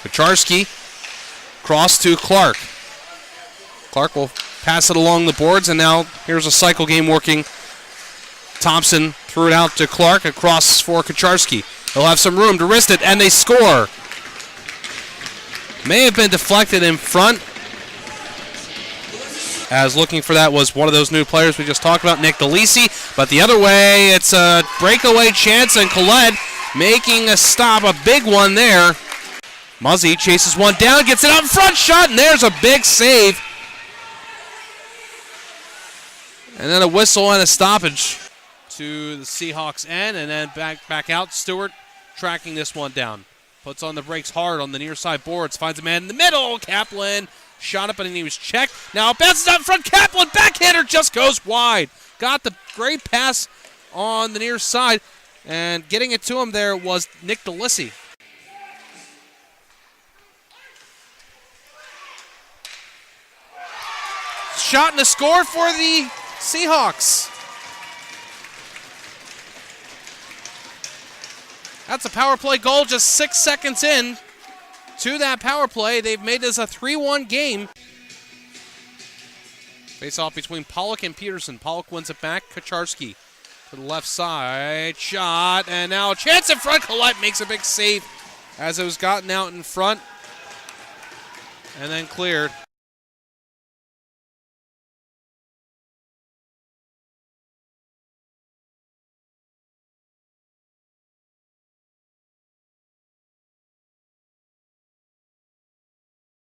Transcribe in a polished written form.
Kucharski, cross to Clark. Clark will pass it along the boards, and now here's a cycle game working. Thompson threw it out to Clark, across for Kucharski. They'll have some room to wrist it, and they score. May have been deflected in front, as looking for that was one of those new players we just talked about, Nick DeLisi. But the other way, it's a breakaway chance, and Collette making a stop, a big one there. Muzzy chases one down, gets it out in front, shot, and there's a big save. And then a whistle and a stoppage to the Seahawks end, and then back out. Stewart tracking this one down. Puts on the brakes hard on the near side boards, finds a man in the middle. Kaplan shot up and he was checked. Now bounces out in front. Kaplan, backhander, just goes wide. Got the great pass on the near side, and getting it to him there was Nick DeLisi. Shot and a score for the Seahawks. That's a power play goal just 6 seconds in to that power play. They've made this a 3-1 game. Face off between Pollock and Peterson. Pollock wins it back. Kucharski to the left side. Shot, and now a chance in front. Collette makes a big save as it was gotten out in front and then cleared.